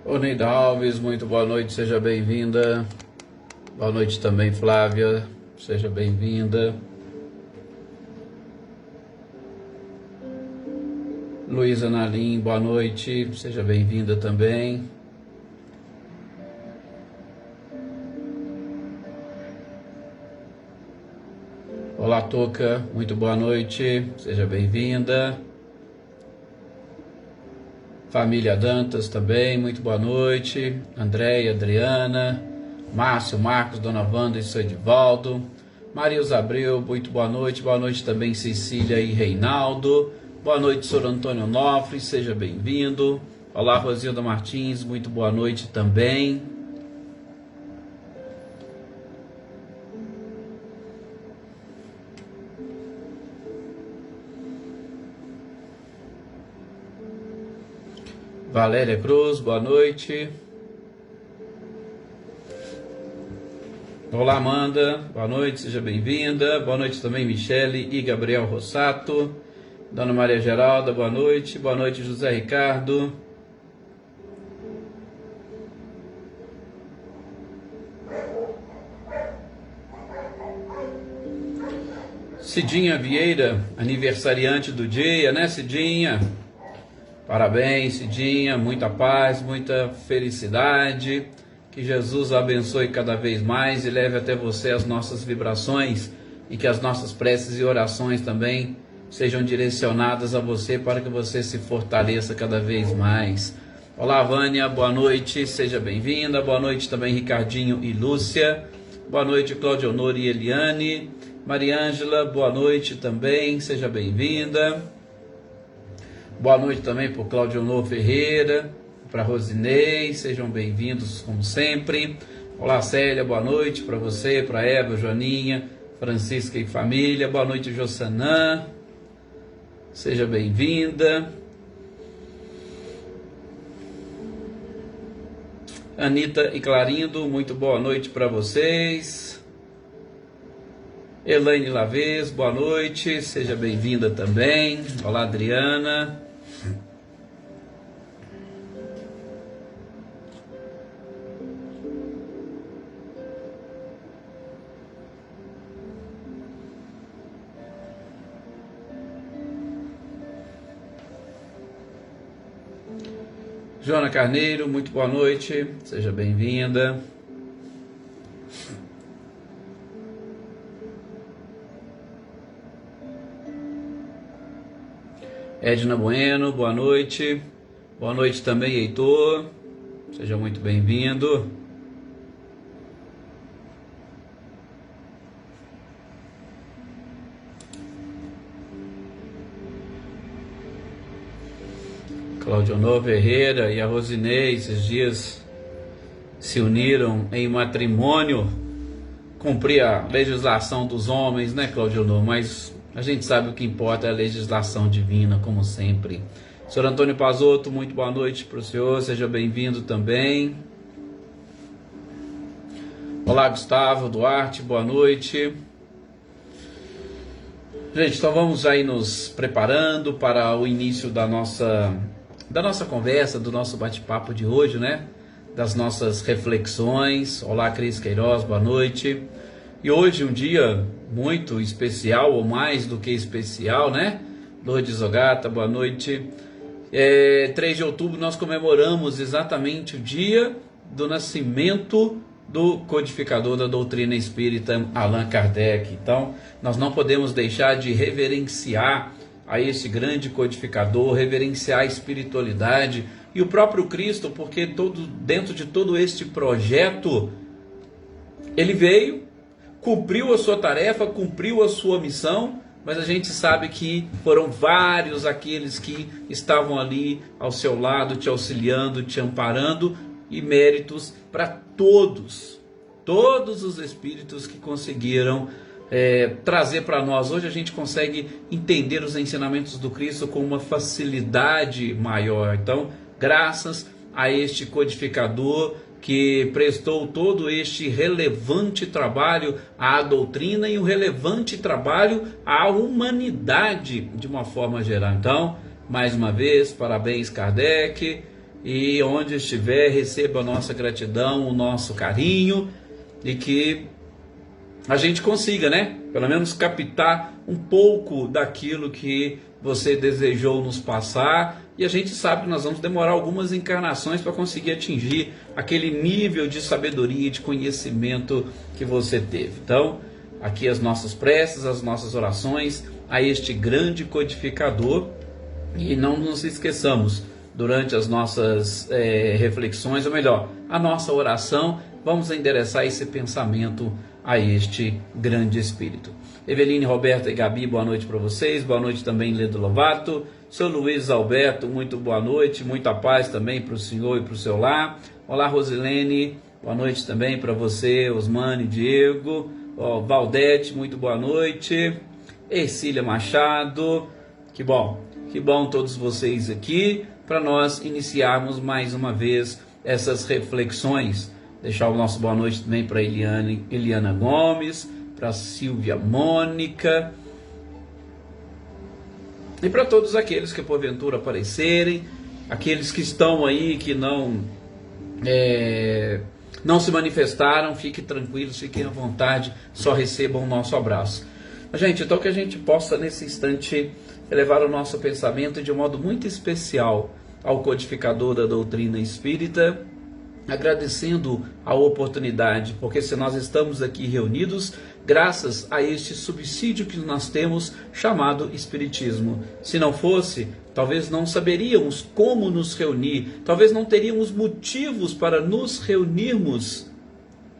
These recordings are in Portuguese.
Ô Neida Alves, muito boa noite, seja bem-vinda. Boa noite também, Flávia, seja bem-vinda. Luísa Nalim, boa noite, seja bem-vinda também. Olá, Toca, muito boa noite, seja bem-vinda. Família Dantas também, muito boa noite. Andréia, Adriana, Márcio, Marcos, Dona Wanda e seu Edivaldo. Marilza Abreu, muito boa noite. Boa noite também, Cecília e Reinaldo. Boa noite, Sr. Antônio Nofre, seja bem-vindo. Olá, Rosilda Martins, muito boa noite também. Valéria Cruz, boa noite. Olá, Amanda, boa noite, seja bem-vinda. Boa noite também, Michele e Gabriel Rossato. Dona Maria Geralda, boa noite. Boa noite, José Ricardo. Cidinha Vieira, aniversariante do dia, né, Cidinha? Parabéns, Cidinha, muita paz, muita felicidade, que Jesus a abençoe cada vez mais e leve até você as nossas vibrações e que as nossas preces e orações também sejam direcionadas a você para que você se fortaleça cada vez mais. Olá, Vânia, boa noite, seja bem-vinda, boa noite também, Ricardinho e Lúcia, boa noite, Cláudia Honor e Eliane, Mariângela, boa noite também, seja bem-vinda. Boa noite também para o Cláudio Honor Ferreira, para Rosinei, sejam bem-vindos como sempre. Olá, Célia, boa noite para você, para Eva, Joaninha, Francisca e família. Boa noite, Jossanã, seja bem-vinda. Anitta e Clarindo, muito boa noite para vocês. Elaine Lavez, boa noite, seja bem-vinda também. Olá, Adriana. Joana Carneiro, muito boa noite, seja bem-vinda. Edna Bueno, boa noite. Boa noite também, Heitor, seja muito bem-vindo. Cláudio Honor Ferreira e a Rosinei, esses dias se uniram em matrimônio, cumprir a legislação dos homens, né, Cláudio Honor? Mas a gente sabe o que importa é a legislação divina, como sempre. Senhor Antônio Pazotto, muito boa noite para o senhor, seja bem-vindo também. Olá, Gustavo Duarte, boa noite. Gente, então vamos aí nos preparando para o início da nossa conversa, do nosso bate-papo de hoje, né? Das nossas reflexões. Olá, Cris Queiroz, boa noite. E hoje um dia muito especial, ou mais do que especial, né? Lourdes Ogata, boa noite. 3 de outubro nós comemoramos exatamente o dia do nascimento do codificador da doutrina espírita, Allan Kardec. Então, nós não podemos deixar de reverenciar a esse grande codificador, reverenciar a espiritualidade e o próprio Cristo, porque dentro de todo este projeto, ele veio, cumpriu a sua tarefa, cumpriu a sua missão, mas a gente sabe que foram vários aqueles que estavam ali ao seu lado, te auxiliando, te amparando, e méritos para todos os espíritos que conseguiram trazer para nós. Hoje a gente consegue entender os ensinamentos do Cristo com uma facilidade maior. Então, graças a este codificador que prestou todo este relevante trabalho à doutrina e um relevante trabalho à humanidade de uma forma geral. Então, mais uma vez, parabéns, Kardec, e onde estiver, receba a nossa gratidão, o nosso carinho, e que a gente consiga, né, pelo menos captar um pouco daquilo que você desejou nos passar. E a gente sabe que nós vamos demorar algumas encarnações para conseguir atingir aquele nível de sabedoria e de conhecimento que você teve. Então, aqui as nossas preces, as nossas orações a este grande codificador. E não nos esqueçamos, durante as nossas reflexões, ou melhor, a nossa oração, vamos endereçar esse pensamento a este grande Espírito. Eveline, Roberta e Gabi, boa noite para vocês. Boa noite também, Ledo Lovato. Seu Luiz Alberto, muito boa noite. Muita paz também para o senhor e para o seu lar. Olá, Rosilene, boa noite também para você. Osmane, Diego, Valdete, muito boa noite. Ercília Machado, que bom todos vocês aqui, para nós iniciarmos mais uma vez essas reflexões. Deixar o nosso boa noite também para Eliana Gomes, para Silvia Mônica, e para todos aqueles que porventura aparecerem, aqueles que estão aí, que não se manifestaram, fiquem tranquilos, fiquem à vontade, só recebam o nosso abraço. Gente, então que a gente possa nesse instante elevar o nosso pensamento de um modo muito especial ao codificador da doutrina espírita, agradecendo a oportunidade, porque se nós estamos aqui reunidos, graças a este subsídio que nós temos, chamado Espiritismo. Se não fosse, talvez não saberíamos como nos reunir, talvez não teríamos motivos para nos reunirmos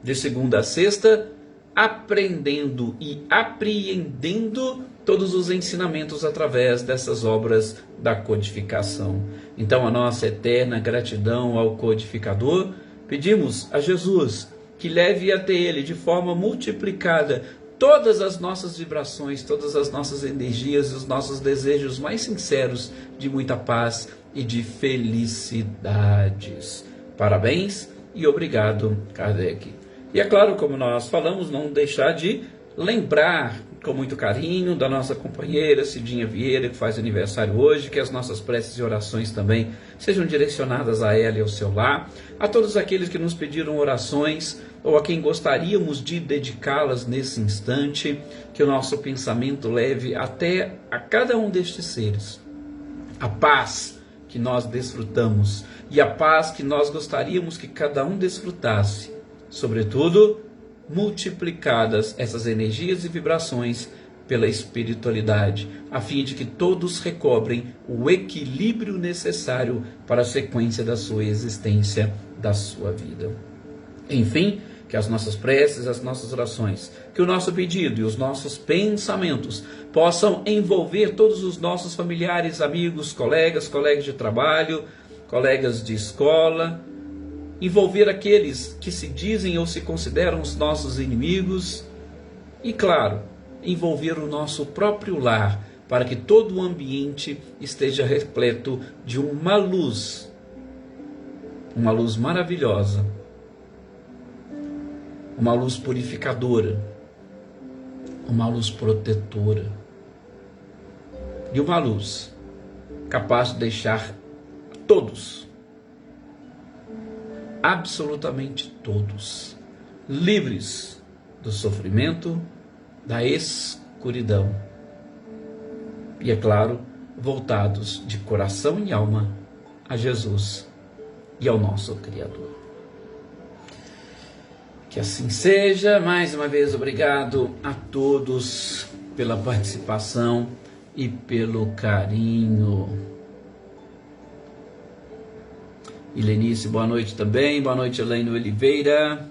de segunda a sexta, aprendendo e apreendendo todos os ensinamentos através dessas obras da codificação. Então, a nossa eterna gratidão ao codificador. Pedimos a Jesus que leve até ele de forma multiplicada todas as nossas vibrações, todas as nossas energias e os nossos desejos mais sinceros de muita paz e de felicidades. Parabéns e obrigado, Kardec. E é claro, como nós falamos, não deixar de lembrar com muito carinho da nossa companheira Cidinha Vieira, que faz aniversário hoje, que as nossas preces e orações também sejam direcionadas a ela e ao seu lar, a todos aqueles que nos pediram orações ou a quem gostaríamos de dedicá-las nesse instante, que o nosso pensamento leve até a cada um destes seres a paz que nós desfrutamos e a paz que nós gostaríamos que cada um desfrutasse, sobretudo multiplicadas essas energias e vibrações pela espiritualidade, a fim de que todos recobrem o equilíbrio necessário para a sequência da sua existência, da sua vida. Enfim, que as nossas preces, as nossas orações, que o nosso pedido e os nossos pensamentos possam envolver todos os nossos familiares, amigos, colegas de trabalho, colegas de escola, envolver aqueles que se dizem ou se consideram os nossos inimigos e, claro, envolver o nosso próprio lar, para que todo o ambiente esteja repleto de uma luz maravilhosa, uma luz purificadora, uma luz protetora e uma luz capaz de deixar todos, absolutamente todos, livres do sofrimento, da escuridão e, é claro, voltados de coração e alma a Jesus e ao nosso Criador. Que assim seja. Mais uma vez, obrigado a todos pela participação e pelo carinho. Helenice, boa noite também. Boa noite, Elaine Oliveira.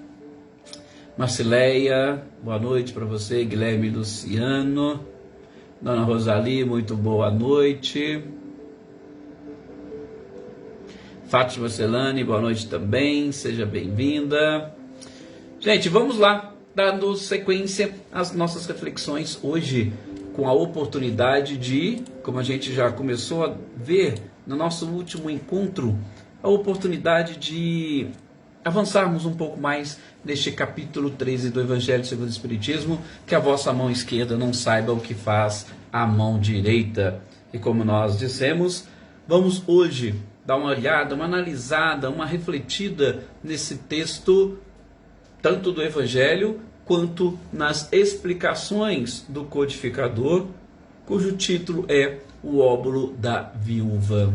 Marcileia, boa noite para você. Guilherme Luciano. Dona Rosali, muito boa noite. Fátima Celane, boa noite também. Seja bem-vinda. Gente, vamos lá, dando sequência às nossas reflexões hoje, com a oportunidade de, como a gente já começou a ver no nosso último encontro, a oportunidade de avançarmos um pouco mais neste capítulo 13 do Evangelho segundo o Espiritismo, que a vossa mão esquerda não saiba o que faz a mão direita. E como nós dissemos, vamos hoje dar uma olhada, uma analisada, uma refletida nesse texto, tanto do Evangelho quanto nas explicações do codificador, cujo título é O Óbolo da Viúva.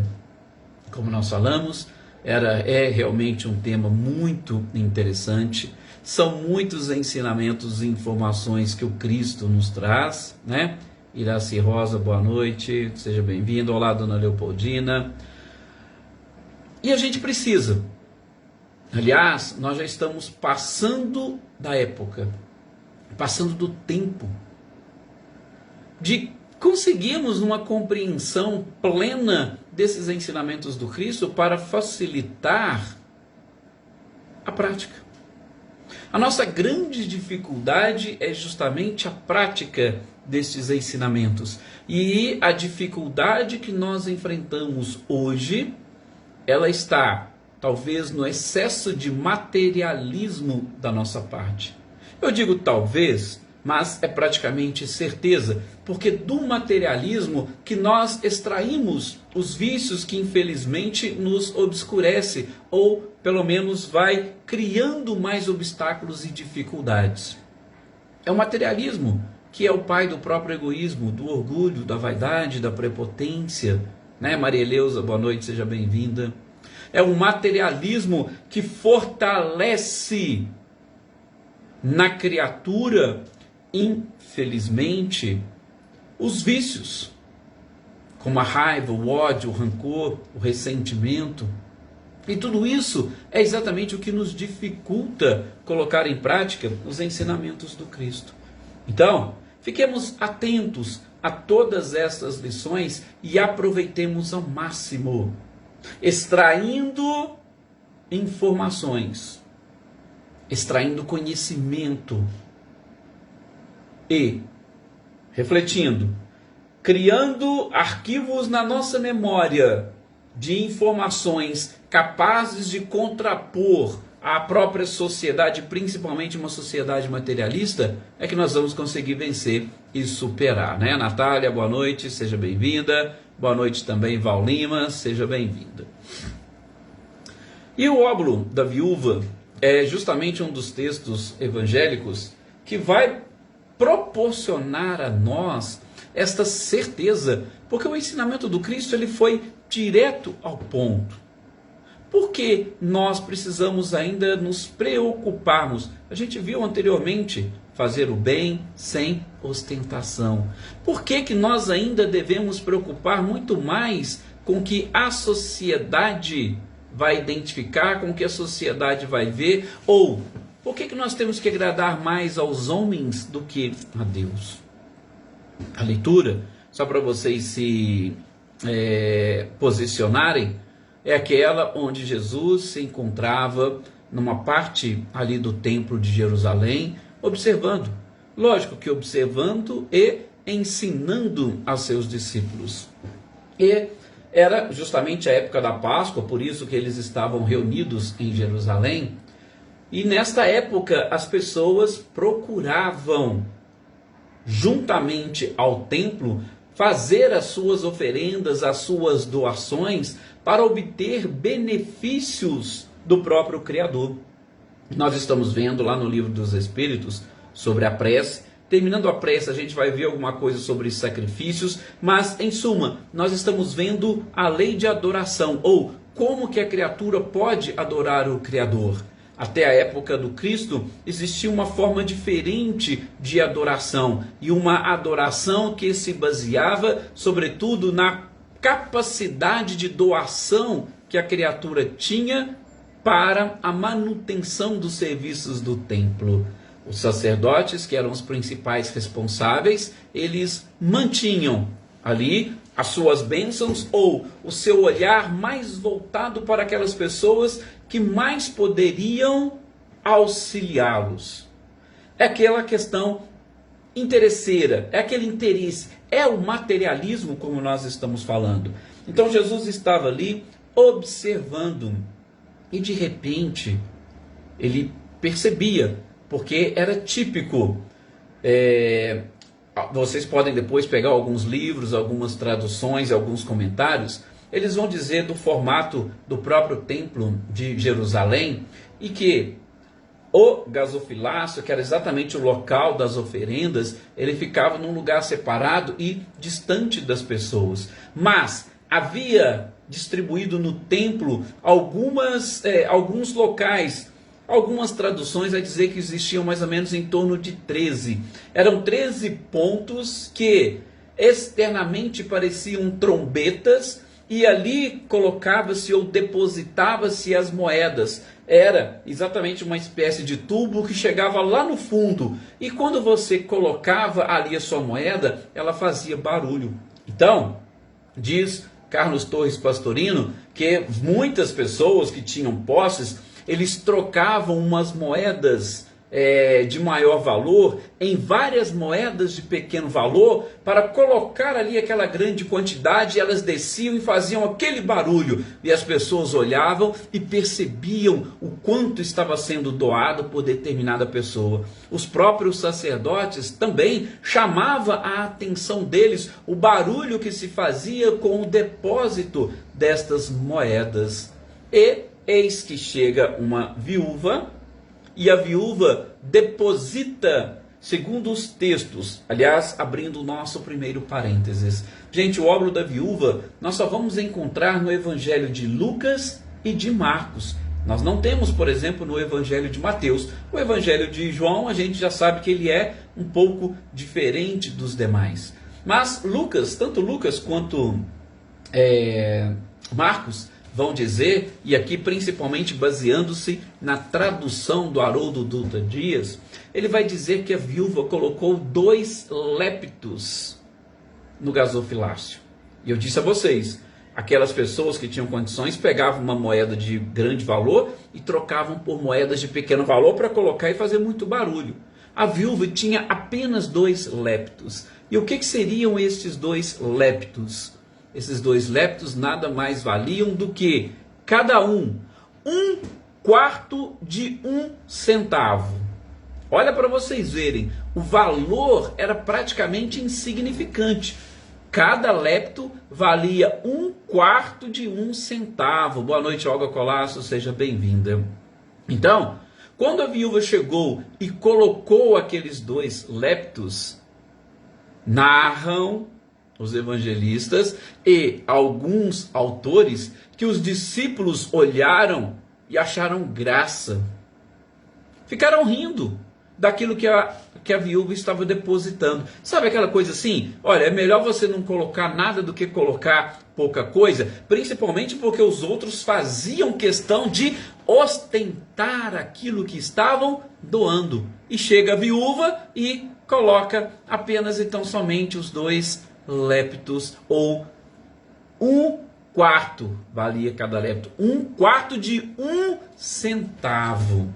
Como nós falamos, é realmente um tema muito interessante. São muitos ensinamentos e informações que o Cristo nos traz, né? Iraci Rosa, boa noite, seja bem-vindo. Olá, dona Leopoldina. E a gente precisa. Aliás, nós já estamos passando da época, passando do tempo, de conseguirmos uma compreensão plena desses ensinamentos do Cristo para facilitar a prática. A nossa grande dificuldade é justamente a prática destes ensinamentos. E a dificuldade que nós enfrentamos hoje, ela está talvez no excesso de materialismo da nossa parte. Eu digo talvez, mas é praticamente certeza, porque do materialismo que nós extraímos os vícios que infelizmente nos obscurece, ou pelo menos vai criando mais obstáculos e dificuldades. É o materialismo que é o pai do próprio egoísmo, do orgulho, da vaidade, da prepotência, né? Maria Eleusa, boa noite, seja bem-vinda. É o materialismo que fortalece na criatura, infelizmente, os vícios, como a raiva, o ódio, o rancor, o ressentimento. E tudo isso é exatamente o que nos dificulta colocar em prática os ensinamentos do Cristo. Então, fiquemos atentos a todas essas lições e aproveitemos ao máximo, extraindo informações, extraindo conhecimento e refletindo, criando arquivos na nossa memória de informações capazes de contrapor a própria sociedade, principalmente uma sociedade materialista, é que nós vamos conseguir vencer e superar, né? Natália, boa noite, seja bem-vinda. Boa noite também, Val Lima, seja bem-vinda. E o óbolo da viúva é justamente um dos textos evangélicos que vai proporcionar a nós esta certeza, porque o ensinamento do Cristo ele foi direto ao ponto. Por que nós precisamos ainda nos preocuparmos? A gente viu anteriormente fazer o bem sem ostentação. Por que que nós ainda devemos preocupar muito mais com o que a sociedade vai identificar, com o que a sociedade vai ver? Ou por que que nós temos que agradar mais aos homens do que a Deus? A leitura, só para vocês se posicionarem, é aquela onde Jesus se encontrava numa parte ali do templo de Jerusalém, observando. Lógico que observando e ensinando aos seus discípulos. E era justamente a época da Páscoa, por isso que eles estavam reunidos em Jerusalém. E nesta época as pessoas procuravam, juntamente ao templo, fazer as suas oferendas, as suas doações, para obter benefícios do próprio Criador. Nós estamos vendo lá no Livro dos Espíritos sobre a prece. Terminando a prece, a gente vai ver alguma coisa sobre sacrifícios, mas em suma, nós estamos vendo a lei de adoração, ou como que a criatura pode adorar o Criador. Até a época do Cristo existia uma forma diferente de adoração, e uma adoração que se baseava sobretudo na capacidade de doação que a criatura tinha para a manutenção dos serviços do templo. Os sacerdotes, que eram os principais responsáveis, eles mantinham ali as suas bênçãos ou o seu olhar mais voltado para aquelas pessoas que mais poderiam auxiliá-los. É aquela questão interesseira, é aquele interesse, é o materialismo como nós estamos falando. Então Jesus estava ali observando e de repente ele percebia, porque era típico. Vocês podem depois pegar alguns livros, algumas traduções, alguns comentários, eles vão dizer do formato do próprio templo de Jerusalém, e que o gasofilácio, que era exatamente o local das oferendas, ele ficava num lugar separado e distante das pessoas. Mas havia distribuído no templo alguns locais. Algumas traduções vai dizer que existiam mais ou menos em torno de 13. Eram 13 pontos que externamente pareciam trombetas, e ali colocava-se ou depositava-se as moedas. Era exatamente uma espécie de tubo que chegava lá no fundo, e quando você colocava ali a sua moeda, ela fazia barulho. Então, diz Carlos Torres Pastorino que muitas pessoas que tinham posses, eles trocavam umas moedas de maior valor em várias moedas de pequeno valor, para colocar ali aquela grande quantidade, e elas desciam e faziam aquele barulho, e as pessoas olhavam e percebiam o quanto estava sendo doado por determinada pessoa. Os próprios sacerdotes também chamava a atenção deles o barulho que se fazia com o depósito destas moedas. E eis que chega uma viúva, e a viúva deposita, segundo os textos, aliás, abrindo o nosso primeiro parênteses. Gente, o óbolo da viúva nós só vamos encontrar no Evangelho de Lucas e de Marcos. Nós não temos, por exemplo, no Evangelho de Mateus. O Evangelho de João, a gente já sabe que ele é um pouco diferente dos demais. Mas Lucas, tanto Lucas quanto Marcos, vão dizer, e aqui principalmente baseando-se na tradução do Haroldo Dutra Dias, ele vai dizer que a viúva colocou 2 leptos no gasofilácio. E eu disse a vocês, aquelas pessoas que tinham condições pegavam uma moeda de grande valor e trocavam por moedas de pequeno valor para colocar e fazer muito barulho. A viúva tinha apenas 2 leptos. E o que seriam estes 2 leptos? Esses 2 leptos nada mais valiam do que, cada um, 1/4 de 1 centavo. Olha para vocês verem, o valor era praticamente insignificante. Cada lepto valia 1/4 de 1 centavo. Boa noite, Olga Colasso, seja bem-vinda. Então, quando a viúva chegou e colocou aqueles 2 leptos, narram os evangelistas e alguns autores que os discípulos olharam e acharam graça. Ficaram rindo daquilo que a viúva estava depositando. Sabe aquela coisa assim? Olha, é melhor você não colocar nada do que colocar pouca coisa, principalmente porque os outros faziam questão de ostentar aquilo que estavam doando. E chega a viúva e coloca apenas então somente os 2 leptos, ou 1/4 valia cada lepto, 1/4 de 1 centavo,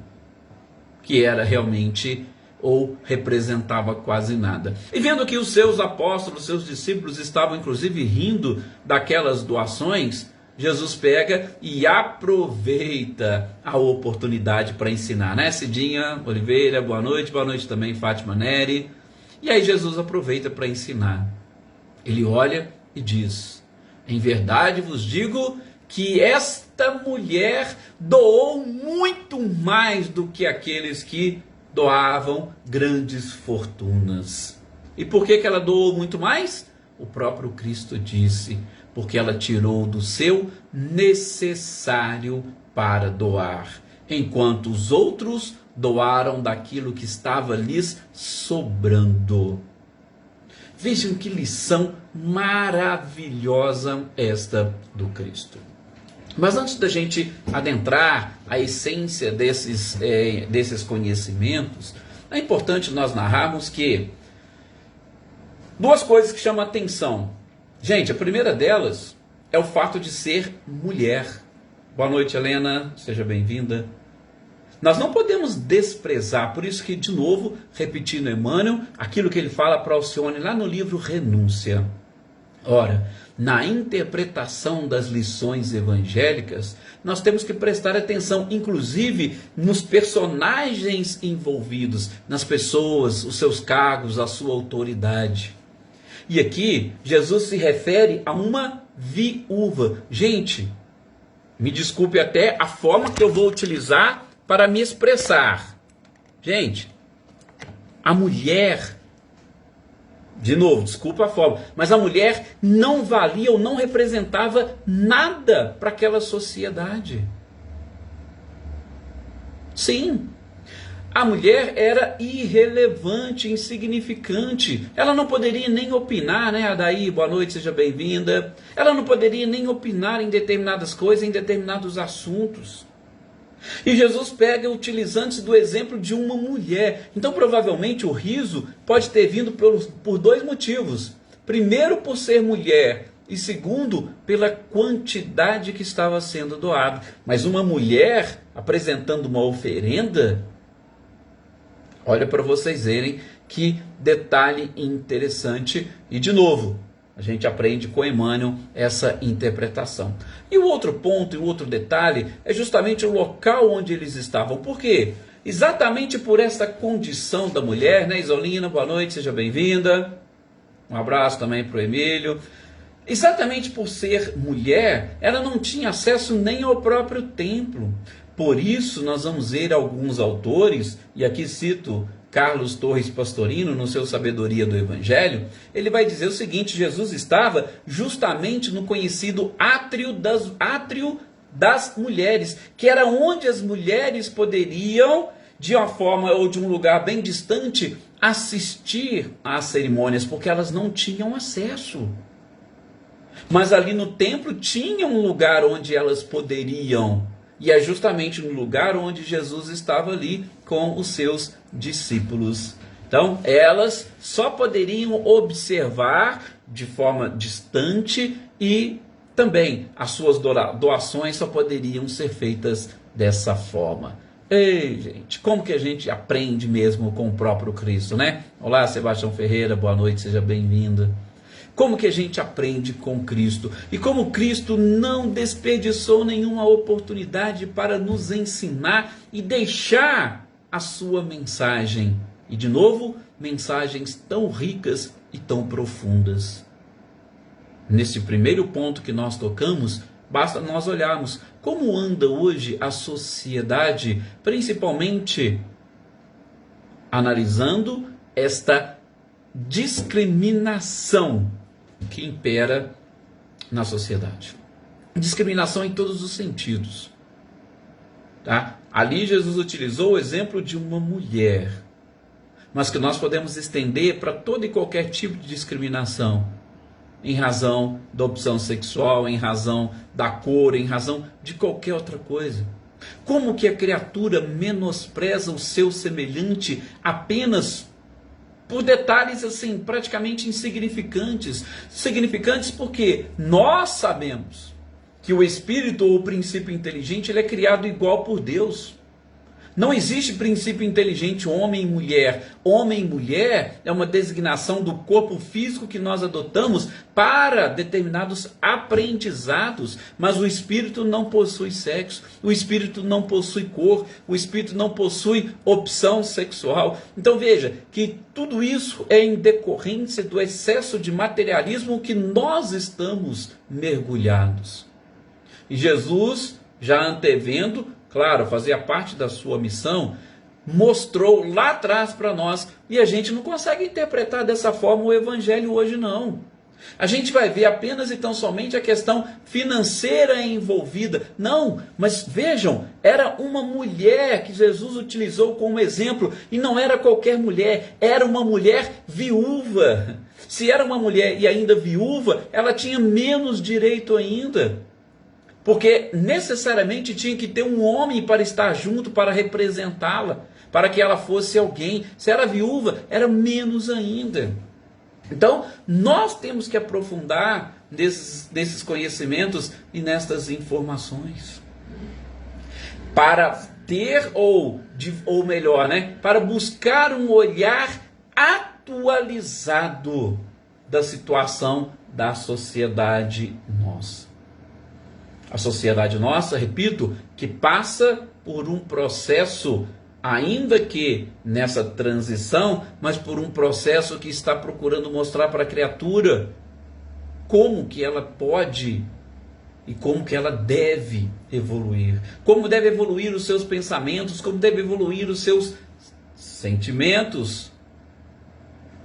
que era realmente ou representava quase nada. E vendo que os seus apóstolos, seus discípulos estavam inclusive rindo daquelas doações, Jesus pega e aproveita a oportunidade para ensinar, né? Cidinha Oliveira, boa noite também, Fátima Neri. E aí Jesus aproveita para ensinar. Ele olha e diz: em verdade vos digo que esta mulher doou muito mais do que aqueles que doavam grandes fortunas. E por que ela doou muito mais? O próprio Cristo disse: porque ela tirou do seu necessário para doar, enquanto os outros doaram daquilo que estava lhes sobrando. Vejam que lição maravilhosa esta do Cristo. Mas antes da gente adentrar a essência desses conhecimentos, é importante nós narrarmos que 2 coisas que chamam a atenção. Gente, a primeira delas é o fato de ser mulher. Boa noite, Helena, seja bem-vinda. Nós não podemos desprezar, por isso que, de novo, repetindo Emmanuel, aquilo que ele fala para Alcione lá no livro Renúncia. Ora, na interpretação das lições evangélicas, nós temos que prestar atenção, inclusive, nos personagens envolvidos, nas pessoas, os seus cargos, a sua autoridade. E aqui, Jesus se refere a uma viúva. Gente, me desculpe até a forma que eu vou utilizar para me expressar. Gente, a mulher, de novo, desculpa a forma, mas a mulher não valia ou não representava nada para aquela sociedade. Sim, a mulher era irrelevante, insignificante. Ela não poderia nem opinar, né, Adaí? Boa noite, seja bem-vinda. Ela não poderia nem opinar em determinadas coisas, em determinados assuntos. E Jesus pega utilizando-se do exemplo de uma mulher. Então, provavelmente, o riso pode ter vindo por dois motivos. Primeiro, por ser mulher. E segundo, pela quantidade que estava sendo doada. Mas uma mulher apresentando uma oferenda, olha para vocês verem que detalhe interessante. E de novo, a gente aprende com Emmanuel essa interpretação. E o outro ponto, e o outro detalhe, é justamente o local onde eles estavam. Por quê? Exatamente por essa condição da mulher, né, Isolina? Boa noite, seja bem-vinda. Um abraço também para o Emílio. Exatamente por ser mulher, ela não tinha acesso nem ao próprio templo. Por isso, nós vamos ver alguns autores, e aqui cito Carlos Torres Pastorino, no seu Sabedoria do Evangelho, ele vai dizer o seguinte: Jesus estava justamente no conhecido átrio das mulheres, que era onde as mulheres poderiam, de uma forma ou de um lugar bem distante, assistir às cerimônias, porque elas não tinham acesso. Mas ali no templo tinha um lugar onde elas poderiam. E é justamente no lugar onde Jesus estava ali com os seus discípulos. Então, elas só poderiam observar de forma distante e também as suas doações só poderiam ser feitas dessa forma. Ei, gente, como que a gente aprende mesmo com o próprio Cristo, né? Olá, Sebastião Ferreira, boa noite, seja bem-vindo. Como que a gente aprende com Cristo? E como Cristo não desperdiçou nenhuma oportunidade para nos ensinar e deixar a sua mensagem. E de novo, mensagens tão ricas e tão profundas. Nesse primeiro ponto que nós tocamos, basta nós olharmos como anda hoje a sociedade, principalmente analisando esta discriminação que impera na sociedade. Discriminação em todos os sentidos. Tá? Ali Jesus utilizou o exemplo de uma mulher, mas que nós podemos estender para todo e qualquer tipo de discriminação, em razão da opção sexual, em razão da cor, em razão de qualquer outra coisa. Como que a criatura menospreza o seu semelhante apenas por detalhes assim praticamente insignificantes. Significantes porque nós sabemos que o espírito ou o princípio inteligente ele é criado igual por Deus. Não existe princípio inteligente homem e mulher. Homem e mulher é uma designação do corpo físico que nós adotamos para determinados aprendizados. Mas o espírito não possui sexo, o espírito não possui cor, o espírito não possui opção sexual. Então veja que tudo isso é em decorrência do excesso de materialismo que nós estamos mergulhados. E Jesus, já antevendo, claro, fazia parte da sua missão, mostrou lá atrás para nós, e a gente não consegue interpretar dessa forma o Evangelho hoje não. A gente vai ver apenas e tão somente a questão financeira envolvida. Não, mas vejam, era uma mulher que Jesus utilizou como exemplo, e não era qualquer mulher, era uma mulher viúva. Se era uma mulher e ainda viúva, ela tinha menos direito ainda. Porque necessariamente tinha que ter um homem para estar junto, para representá-la, para que ela fosse alguém. Se era viúva, era menos ainda. Então, nós temos que aprofundar nesses conhecimentos e nestas informações. Para ter, ou melhor, para buscar um olhar atualizado da situação da sociedade nossa. A sociedade nossa, repito, que passa por um processo, ainda que nessa transição, mas por um processo que está procurando mostrar para a criatura como que ela pode e como que ela deve evoluir. Como deve evoluir os seus pensamentos, como deve evoluir os seus sentimentos,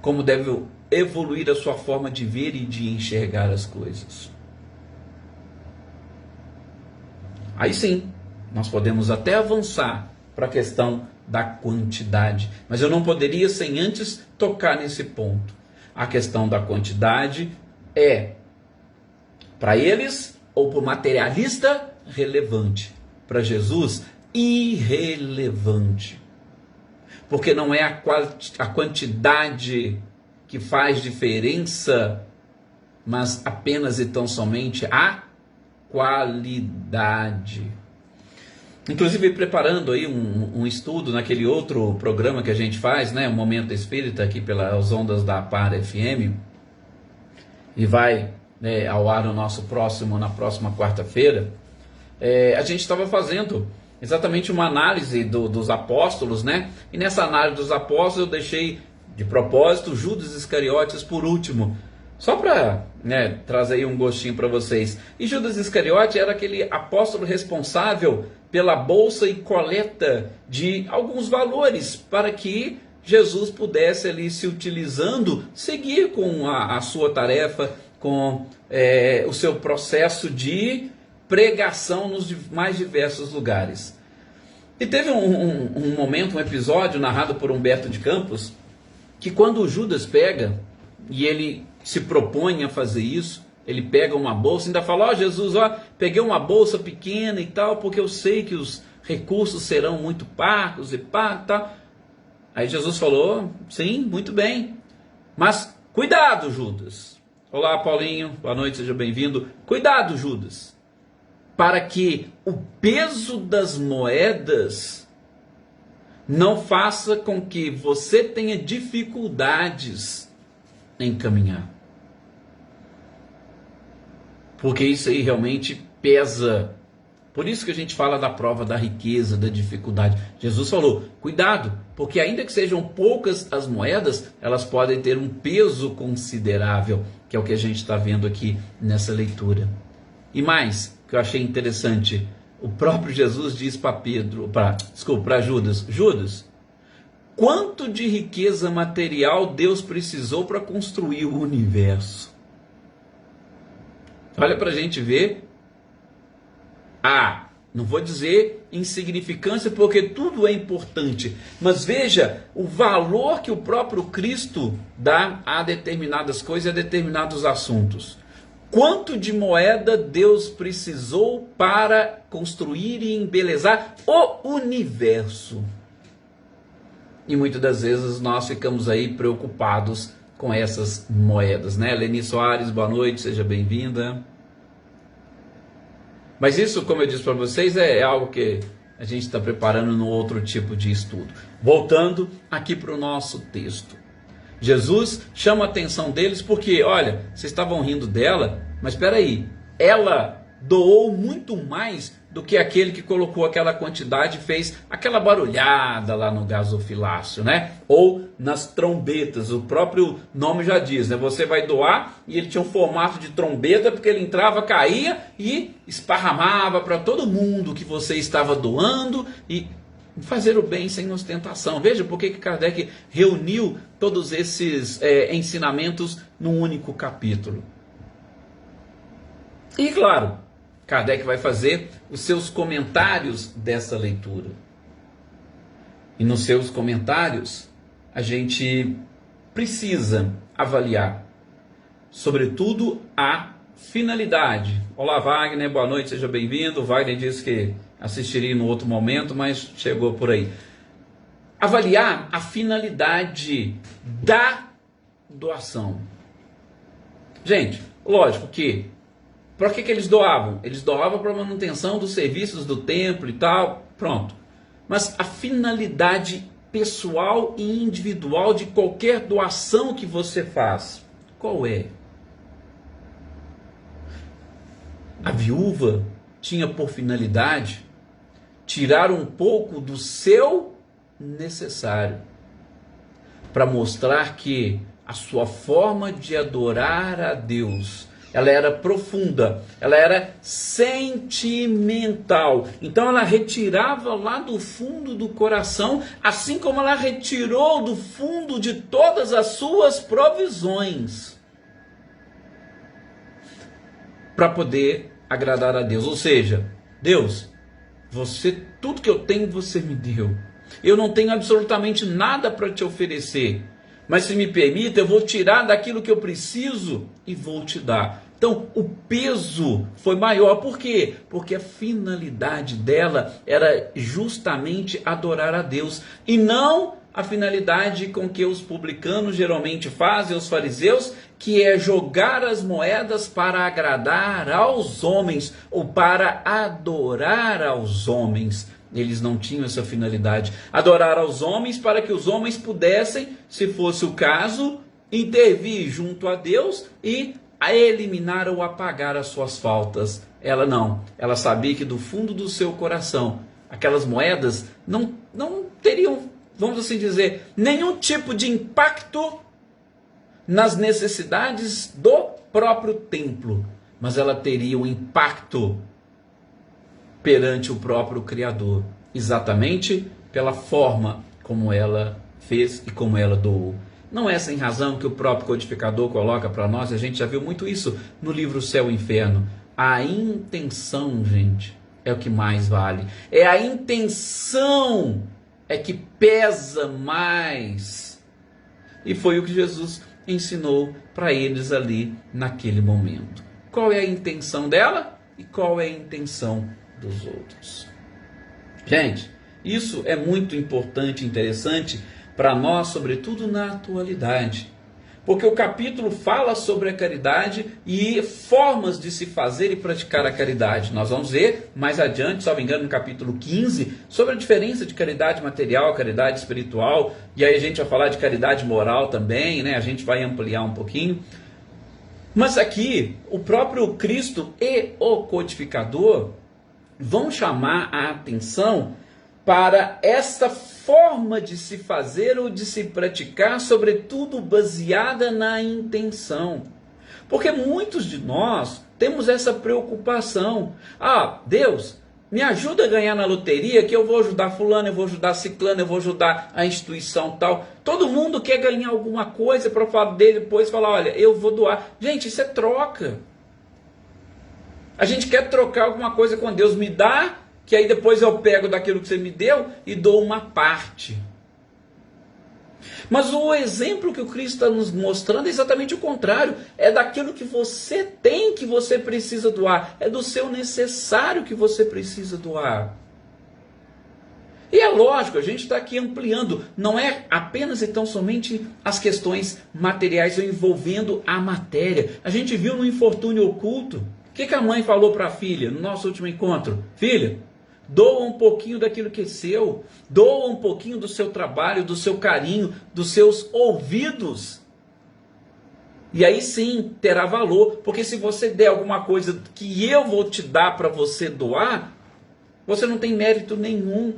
como deve evoluir a sua forma de ver e de enxergar as coisas. Aí sim, nós podemos até avançar para a questão da quantidade, mas eu não poderia sem antes tocar nesse ponto. A questão da quantidade é, para eles, ou para o materialista, relevante. Para Jesus, irrelevante. Porque não é a quantidade que faz diferença, mas apenas e tão somente a qualidade. Inclusive preparando aí um estudo naquele outro programa que a gente faz, né, o Momento Espírita, aqui pelas ondas da Par FM, e vai ao ar na próxima quarta-feira, a gente estava fazendo exatamente uma análise dos apóstolos, né? E nessa análise dos apóstolos eu deixei de propósito Judas Iscariotes por último, só para trazer aí um gostinho para vocês. E Judas Iscariote era aquele apóstolo responsável pela bolsa e coleta de alguns valores para que Jesus pudesse ali, se utilizando, seguir com a sua tarefa, com o seu processo de pregação nos mais diversos lugares. E teve um momento, um episódio narrado por Humberto de Campos, que quando o Judas pega e ele se propõe a fazer isso, ele pega uma bolsa, ainda fala: ó, Jesus, ó, peguei uma bolsa pequena e tal, porque eu sei que os recursos serão muito parcos e tal. Aí Jesus falou: sim, muito bem, mas cuidado, Judas. Olá, Paulinho, boa noite, seja bem-vindo. Cuidado, Judas, para que o peso das moedas não faça com que você tenha dificuldades em caminhar. Porque isso aí realmente pesa. Por isso que a gente fala da prova da riqueza, da dificuldade. Jesus falou: cuidado, porque ainda que sejam poucas as moedas, elas podem ter um peso considerável, que é o que a gente está vendo aqui nessa leitura. E mais, que eu achei interessante, o próprio Jesus diz para Judas: Judas, quanto de riqueza material Deus precisou para construir o universo? Olha para a gente ver. Não vou dizer insignificância, porque tudo é importante, mas veja o valor que o próprio Cristo dá a determinadas coisas, a determinados assuntos. Quanto de moeda Deus precisou para construir e embelezar o universo? E muitas das vezes nós ficamos aí preocupados com essas moedas, né? Leni Soares, boa noite, seja bem-vinda. Mas isso, como eu disse para vocês, é algo que a gente está preparando no outro tipo de estudo. Voltando aqui para o nosso texto. Jesus chama a atenção deles porque, olha, vocês estavam rindo dela, mas espera aí, ela doou muito mais do que aquele que colocou aquela quantidade e fez aquela barulhada lá no gasofilácio, né? Ou nas trombetas, o próprio nome já diz, né? Você vai doar, e ele tinha um formato de trombeta, porque ele entrava, caía e esparramava para todo mundo que você estava doando, e fazer o bem sem ostentação. Veja por que Kardec reuniu todos esses ensinamentos num único capítulo. E claro, Kardec vai fazer os seus comentários dessa leitura. E nos seus comentários, a gente precisa avaliar, sobretudo, a finalidade. Olá, Wagner, boa noite, seja bem-vindo. Wagner disse que assistiria no outro momento, mas chegou por aí. Avaliar a finalidade da doação. Gente, lógico que para que eles doavam? Eles doavam para a manutenção dos serviços do templo e tal, pronto. Mas a finalidade pessoal e individual de qualquer doação que você faz, qual é? A viúva tinha por finalidade tirar um pouco do seu necessário, para mostrar que a sua forma de adorar a Deus ela era profunda, ela era sentimental. Então ela retirava lá do fundo do coração, assim como ela retirou do fundo de todas as suas provisões, para poder agradar a Deus. Ou seja, Deus, tudo que eu tenho você me deu. Eu não tenho absolutamente nada para te oferecer, mas se me permite, eu vou tirar daquilo que eu preciso e vou te dar. Então, o peso foi maior. Por quê? Porque a finalidade dela era justamente adorar a Deus, e não a finalidade com que os publicanos geralmente fazem, os fariseus, que é jogar as moedas para agradar aos homens, ou para adorar aos homens. Eles não tinham essa finalidade. Adorar aos homens para que os homens pudessem, se fosse o caso, intervir junto a Deus e eliminar ou apagar as suas faltas. Ela não. Ela sabia que do fundo do seu coração, aquelas moedas não teriam, vamos assim dizer, nenhum tipo de impacto nas necessidades do próprio templo, mas ela teria um impacto perante o próprio Criador, exatamente pela forma como ela fez e como ela doou. Não é sem razão que o próprio codificador coloca para nós, a gente já viu muito isso no livro Céu e Inferno. A intenção, gente, é o que mais vale. É a intenção é que pesa mais. E foi o que Jesus ensinou para eles ali naquele momento. Qual é a intenção dela e qual é a intenção dos outros? Gente, isso é muito importante e interessante para nós, sobretudo na atualidade, porque o capítulo fala sobre a caridade e formas de se fazer e praticar a caridade. Nós vamos ver mais adiante, salvo engano, no capítulo 15, sobre a diferença de caridade material, caridade espiritual, e aí a gente vai falar de caridade moral também, né? A gente vai ampliar um pouquinho. Mas aqui, o próprio Cristo e o codificador vão chamar a atenção para esta forma de se fazer ou de se praticar, sobretudo baseada na intenção. Porque muitos de nós temos essa preocupação. Ah, Deus, me ajuda a ganhar na loteria, que eu vou ajudar fulano, eu vou ajudar ciclano, eu vou ajudar a instituição tal. Todo mundo quer ganhar alguma coisa para falar dele, depois falar, olha, eu vou doar. Gente, isso é troca. A gente quer trocar alguma coisa com Deus. Me dá, que aí depois eu pego daquilo que você me deu e dou uma parte. Mas o exemplo que o Cristo está nos mostrando é exatamente o contrário. É daquilo que você tem que você precisa doar. É do seu necessário que você precisa doar. E é lógico, a gente está aqui ampliando. Não é apenas e tão somente as questões materiais envolvendo a matéria. A gente viu no infortúnio oculto. O que a mãe falou para a filha no nosso último encontro? Filha, doa um pouquinho daquilo que é seu, doa um pouquinho do seu trabalho, do seu carinho, dos seus ouvidos. E aí sim terá valor, porque se você der alguma coisa que eu vou te dar para você doar, você não tem mérito nenhum.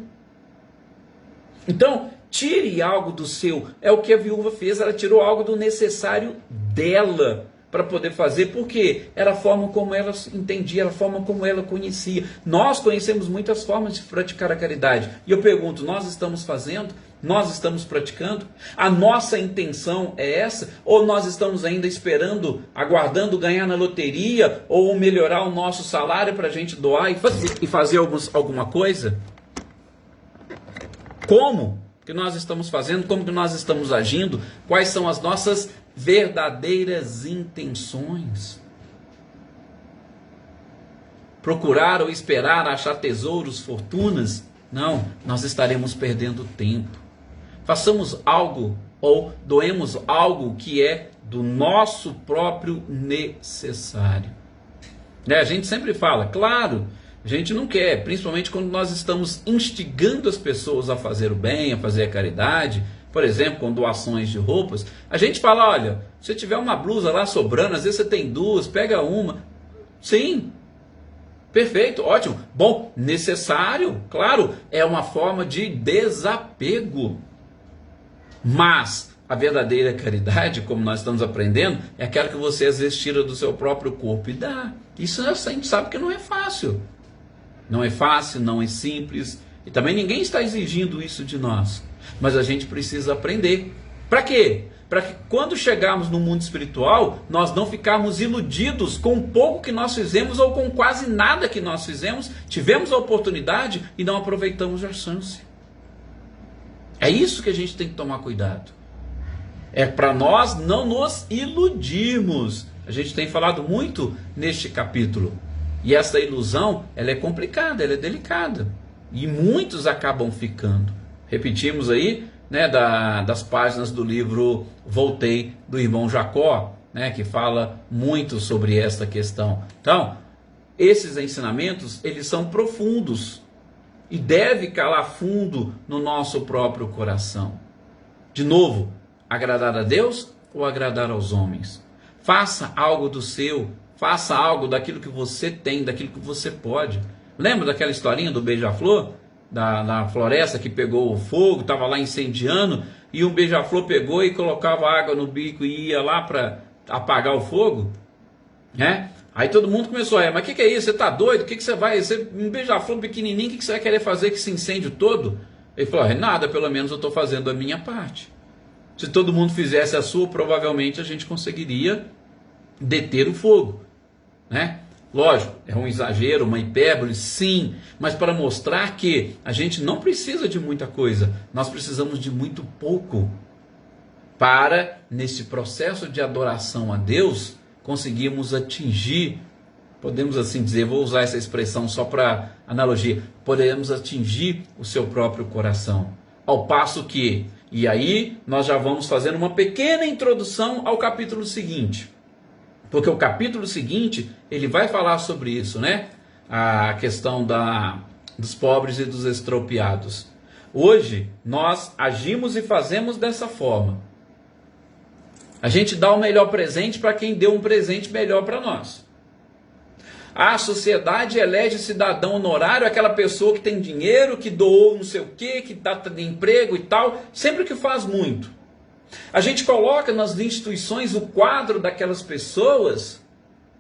Então, tire algo do seu. É o que a viúva fez, ela tirou algo do necessário dela para poder fazer, porque era a forma como ela entendia, era a forma como ela conhecia. Nós conhecemos muitas formas de praticar a caridade. E eu pergunto, nós estamos fazendo? Nós estamos praticando? A nossa intenção é essa? Ou nós estamos ainda esperando, aguardando ganhar na loteria, ou melhorar o nosso salário para a gente doar e fazer alguma coisa? Como que nós estamos fazendo? Como que nós estamos agindo? Quais são as nossas verdadeiras intenções? Procurar ou esperar achar tesouros, fortunas? Não, nós estaremos perdendo tempo. Façamos algo ou doemos algo que é do nosso próprio necessário. A gente sempre fala, claro, a gente não quer, principalmente quando nós estamos instigando as pessoas a fazer o bem, a fazer a caridade, por exemplo, com doações de roupas, a gente fala, olha, se tiver uma blusa lá sobrando, às vezes você tem duas, pega uma. Sim, perfeito, ótimo, bom, necessário, claro, é uma forma de desapego. Mas A verdadeira caridade, como nós estamos aprendendo, é aquela que você às vezes tira do seu próprio corpo e dá. Isso a gente sabe que não é fácil. Não é fácil, não é simples. E também ninguém está exigindo isso de nós. Mas a gente precisa aprender. Para quê? Para que quando chegarmos no mundo espiritual, nós não ficarmos iludidos com o pouco que nós fizemos ou com quase nada que nós fizemos, tivemos a oportunidade e não aproveitamos a chance. É isso que a gente tem que tomar cuidado. É para nós não nos iludirmos. A gente tem falado muito neste capítulo. E essa ilusão, ela é complicada, ela é delicada. E muitos acabam ficando. Repetimos aí, né, das páginas do livro Voltei, do irmão Jacó, né, que fala muito sobre esta questão. Então, esses ensinamentos, eles são profundos e deve calar fundo no nosso próprio coração. De novo, agradar a Deus ou agradar aos homens? Faça algo do seu, faça algo daquilo que você tem, daquilo que você pode. Lembra daquela historinha do beija-flor? Da floresta que pegou o fogo, estava lá incendiando, e um beija-flor pegou e colocava água no bico e ia lá para apagar o fogo, né? Aí todo mundo começou a mas o que é isso? Você está doido? O que você vai... um beija-flor pequenininho, o que você vai querer fazer com esse incêndio todo? Ele falou, nada, pelo menos eu estou fazendo a minha parte. Se todo mundo fizesse a sua, provavelmente a gente conseguiria deter o fogo, né? Lógico, é um exagero, uma hipérbole, sim, mas para mostrar que a gente não precisa de muita coisa, nós precisamos de muito pouco para, nesse processo de adoração a Deus, conseguirmos atingir, podemos assim dizer, vou usar essa expressão só para analogia, podemos atingir o seu próprio coração, ao passo que, e aí nós já vamos fazendo uma pequena introdução ao capítulo seguinte, porque o capítulo seguinte, ele vai falar sobre isso, né? A questão dos pobres e dos extropiados. Hoje, nós agimos e fazemos dessa forma. A gente dá o melhor presente para quem deu um presente melhor para nós. A sociedade elege cidadão honorário, aquela pessoa que tem dinheiro, que doou não sei o quê, que dá emprego e tal, sempre que faz muito. A gente coloca nas instituições o quadro daquelas pessoas,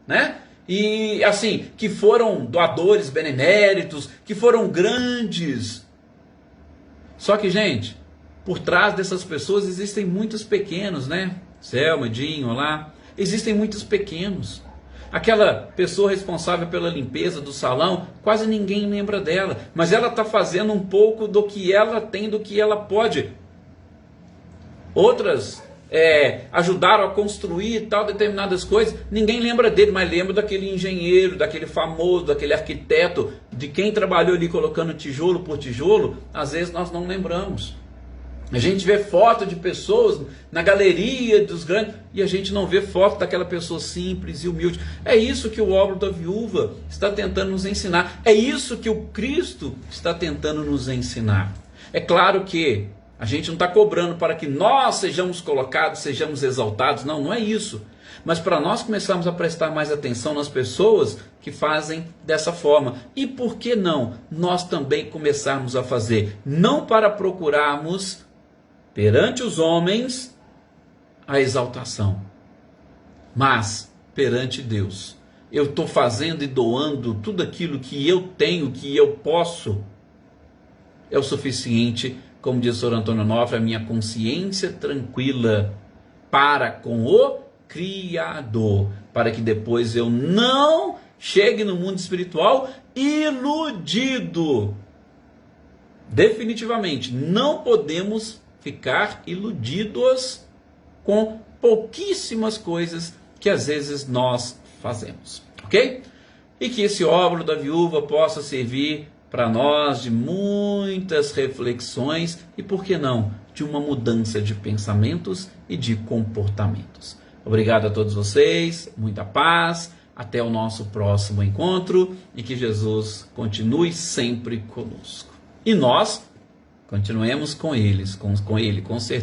né? E assim, que foram doadores beneméritos, que foram grandes. Só que, gente, por trás dessas pessoas existem muitos pequenos, né? Selma, Dinho, lá. Existem muitos pequenos. Aquela pessoa responsável pela limpeza do salão, quase ninguém lembra dela. Mas ela está fazendo um pouco do que ela tem, do que ela pode. Outras ajudaram a construir tal determinadas coisas, ninguém lembra dele, mas lembra daquele engenheiro, daquele famoso, daquele arquiteto, de quem trabalhou ali colocando tijolo por tijolo, às vezes nós não lembramos. A gente vê foto de pessoas na galeria dos grandes, e a gente não vê foto daquela pessoa simples e humilde. É isso que o óbolo da viúva está tentando nos ensinar, é isso que o Cristo está tentando nos ensinar. É claro que a gente não está cobrando para que nós sejamos colocados, sejamos exaltados. Não, não é isso. Mas para nós começarmos a prestar mais atenção nas pessoas que fazem dessa forma. E por que não nós também começarmos a fazer? Não para procurarmos, perante os homens, a exaltação. Mas, perante Deus. Eu estou fazendo e doando tudo aquilo que eu tenho, que eu posso. É o suficiente, como diz o Sr. Antônio Onofre, a minha consciência tranquila para com o Criador, para que depois eu não chegue no mundo espiritual iludido. Definitivamente, não podemos ficar iludidos com pouquíssimas coisas que às vezes nós fazemos, ok? E que esse óbolo da viúva possa servir para nós de muitas reflexões e, por que não, de uma mudança de pensamentos e de comportamentos. Obrigado a todos vocês, muita paz, até o nosso próximo encontro e que Jesus continue sempre conosco. E nós continuemos com ele, com certeza.